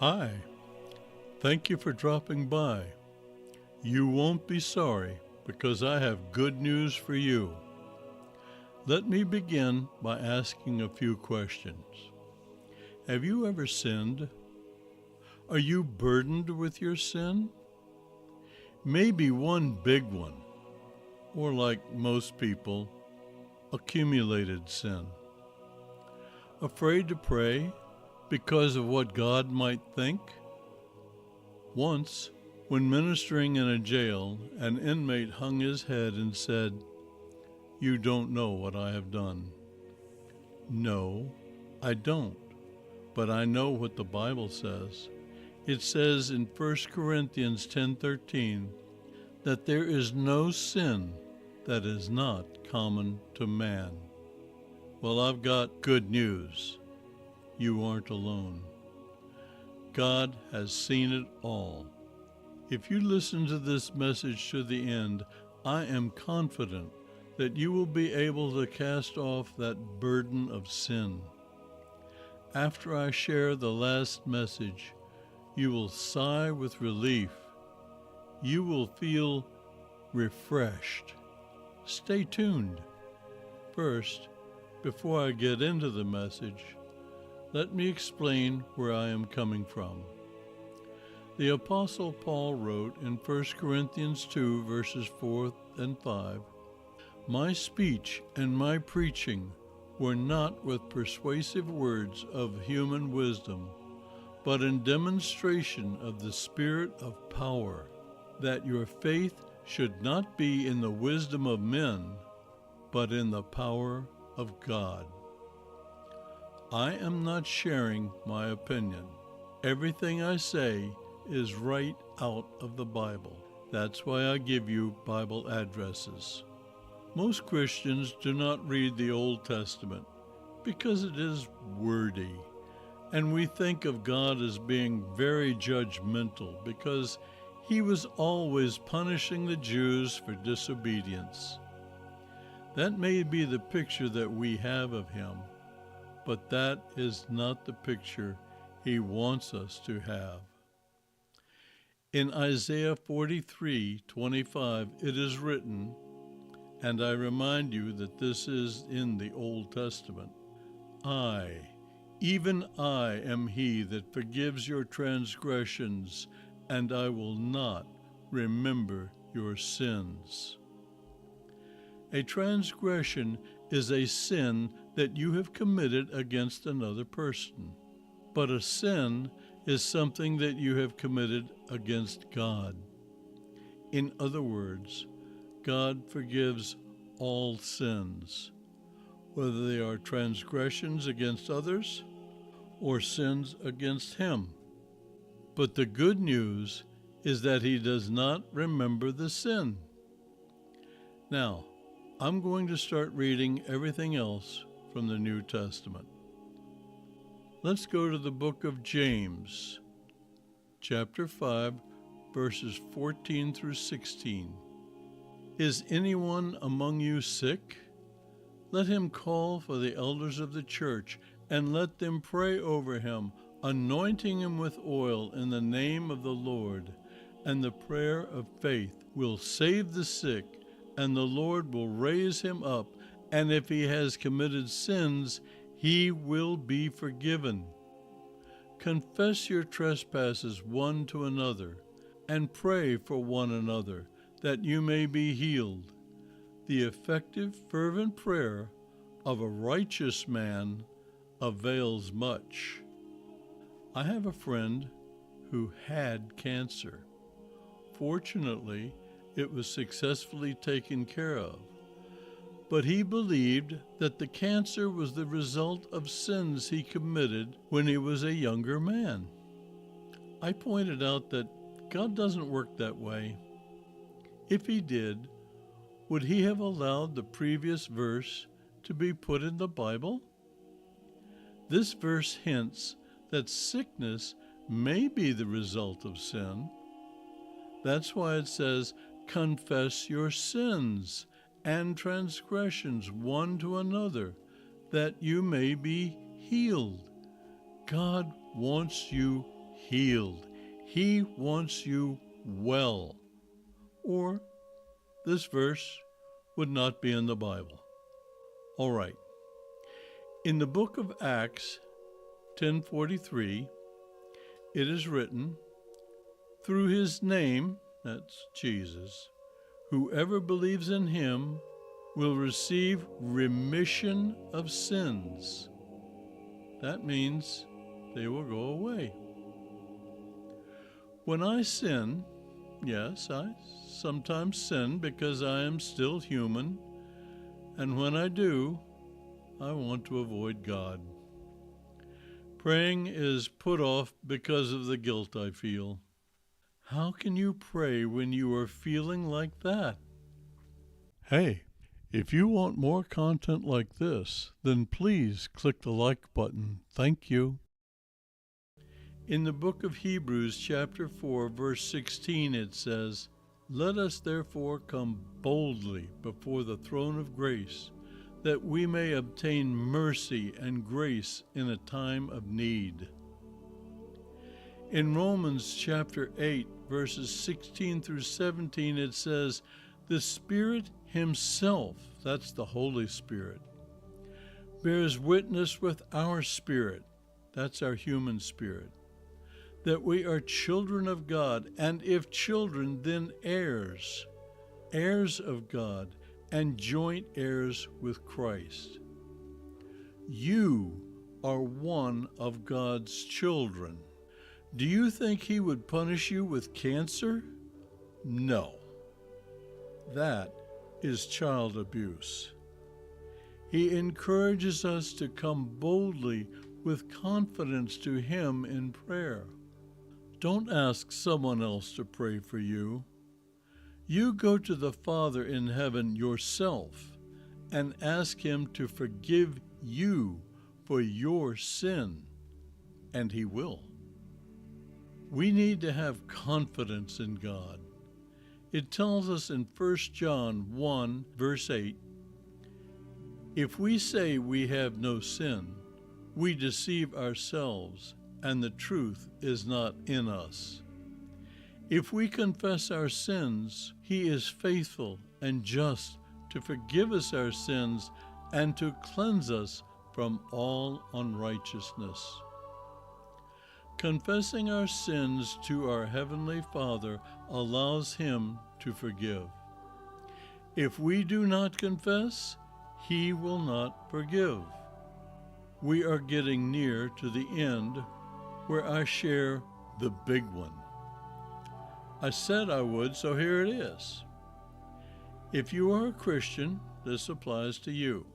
Hi, thank you for dropping by. You won't be sorry because I have good news for you. Let me begin by asking a few questions. Have you ever sinned? Are you burdened with your sin? Maybe one big one, or like most people, accumulated sin. Afraid to pray because of what God might think? Once, when ministering in a jail, an inmate hung his head and said, "You don't know what I have done." No, I don't, but I know what the Bible says. It says in 1 Corinthians 10:13 that there is no sin that is not common to man. Well, I've got good news. You aren't alone. God has seen it all. If you listen to this message to the end, I am confident that you will be able to cast off that burden of sin. After I share the last message, you will sigh with relief. You will feel refreshed. Stay tuned. First, before I get into the message, let me explain where I am coming from. The Apostle Paul wrote in 1 Corinthians 2, verses 4 and 5, "My speech and my preaching were not with persuasive words of human wisdom, but in demonstration of the Spirit of power, that your faith should not be in the wisdom of men, but in the power of God." I am not sharing my opinion. Everything I say is right out of the Bible. That's why I give you Bible addresses. Most Christians do not read the Old Testament because it is wordy, and we think of God as being very judgmental because he was always punishing the Jews for disobedience. That may be the picture that we have of him, but that is not the picture he wants us to have. In Isaiah 43:25, it is written, and I remind you that this is in the Old Testament, "I, even I, am he that forgives your transgressions, and I will not remember your sins." A transgression is a sin that you have committed against another person, but a sin is something that you have committed against God. In other words, God forgives all sins, whether they are transgressions against others or sins against him. But the good news is that he does not remember the sin. Now, I'm going to start reading everything else from the New Testament. Let's go to the book of James, chapter 5, verses 14 through 16. "Is anyone among you sick? Let him call for the elders of the church, and let them pray over him, anointing him with oil in the name of the Lord. And the prayer of faith will save the sick, and the Lord will raise him up, and if he has committed sins, he will be forgiven. Confess your trespasses one to another, and pray for one another, that you may be healed. The effective, fervent prayer of a righteous man avails much." I have a friend who had cancer. Fortunately, it was successfully taken care of. But he believed that the cancer was the result of sins he committed when he was a younger man. I pointed out that God doesn't work that way. If he did, would he have allowed the previous verse to be put in the Bible? This verse hints that sickness may be the result of sin. That's why it says, "Confess your sins and transgressions one to another, that you may be healed." God wants you healed. He wants you well. Or this verse would not be in the Bible. All right. In the book of Acts 10:43, it is written, through his name, that's Jesus, whoever believes in him will receive remission of sins. That means they will go away. When I sin, yes, I sometimes sin because I am still human, and when I do, I want to avoid God. Praying is put off because of the guilt I feel. How can you pray when you are feeling like that? Hey, if you want more content like this, then please click the like button. Thank you. In the book of Hebrews, chapter 4, verse 16, it says, let us therefore come boldly before the throne of grace, that we may obtain mercy and grace in a time of need. In Romans chapter 8, verses 16 through 17, it says, the Spirit himself, that's the Holy Spirit, bears witness with our spirit, that's our human spirit, that we are children of God, and if children, then heirs, heirs of God, and joint heirs with Christ. You are one of God's children. Do you think he would punish you with cancer? No. That is child abuse. He encourages us to come boldly with confidence to him in prayer. Don't ask someone else to pray for you. You go to the Father in heaven yourself and ask him to forgive you for your sin, and he will. We need to have confidence in God. It tells us in 1 John 1, verse 8, if we say we have no sin, we deceive ourselves, and the truth is not in us. If we confess our sins, he is faithful and just to forgive us our sins and to cleanse us from all unrighteousness. Confessing our sins to our Heavenly Father allows him to forgive. If we do not confess, he will not forgive. We are getting near to the end where I share the big one. I said I would, so here it is. If you are a Christian, this applies to you.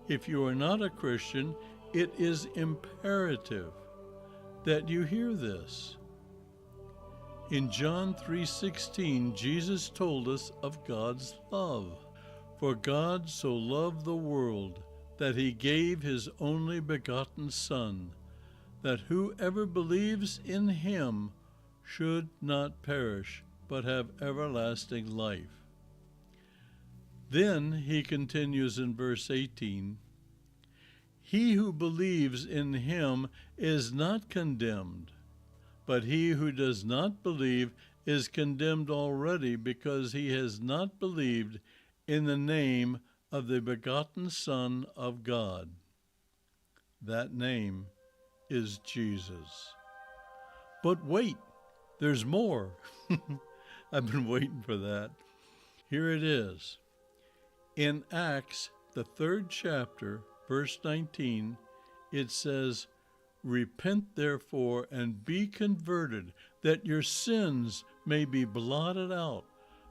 If you are not a Christian, it is imperative that you hear this. In John 3:16, Jesus told us of God's love. For God so loved the world that he gave his only begotten Son, that whoever believes in him should not perish, but have everlasting life. Then he continues in verse 18, he who believes in him is not condemned, but he who does not believe is condemned already, because he has not believed in the name of the begotten Son of God. That name is Jesus. But wait, there's more. I've been waiting for that. Here it is. In Acts, the 3rd chapter, verse 19, it says, repent therefore and be converted, that your sins may be blotted out,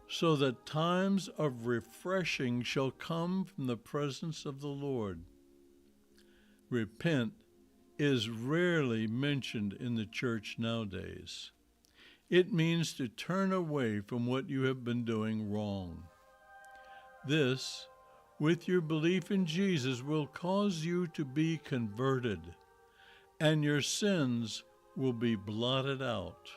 so that times of refreshing shall come from the presence of the Lord. Repent is rarely mentioned in the church nowadays. It means to turn away from what you have been doing wrong. This, with your belief in Jesus, will cause you to be converted, and your sins will be blotted out.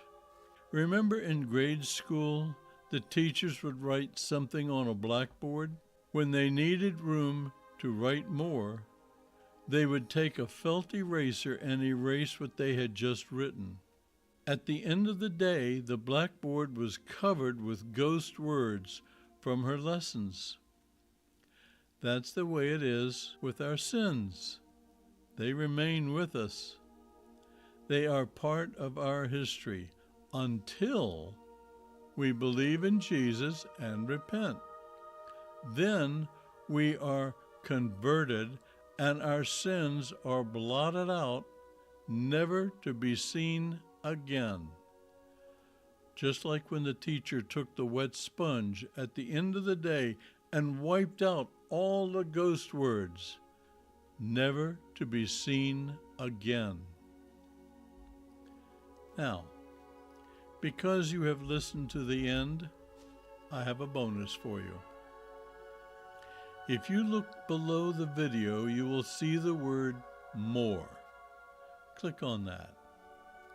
Remember in grade school, the teachers would write something on a blackboard? When they needed room to write more, they would take a felt eraser and erase what they had just written. At the end of the day, the blackboard was covered with ghost words from her lessons. That's the way it is with our sins. They remain with us. They are part of our history until we believe in Jesus and repent. Then we are converted and our sins are blotted out, never to be seen again. Just like when the teacher took the wet sponge at the end of the day and wiped out all the ghost words, never to be seen again. Now, because you have listened to the end, I have a bonus for you. If you look below the video, you will see the word More. Click on that.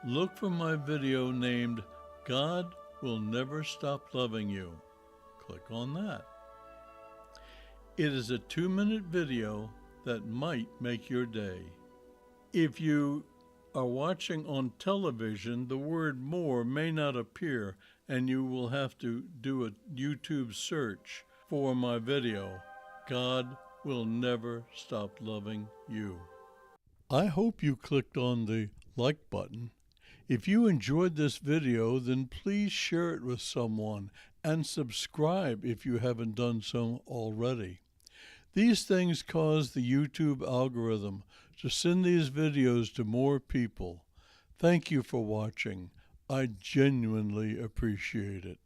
Look for my video named God Will Never Stop Loving You. Click on that. It is a 2-minute video that might make your day. If you are watching on television, the word More may not appear, and you will have to do a YouTube search for my video, God Will Never Stop Loving You. I hope you clicked on the like button. If you enjoyed this video, then please share it with someone and subscribe if you haven't done so already. These things cause the YouTube algorithm to send these videos to more people. Thank you for watching. I genuinely appreciate it.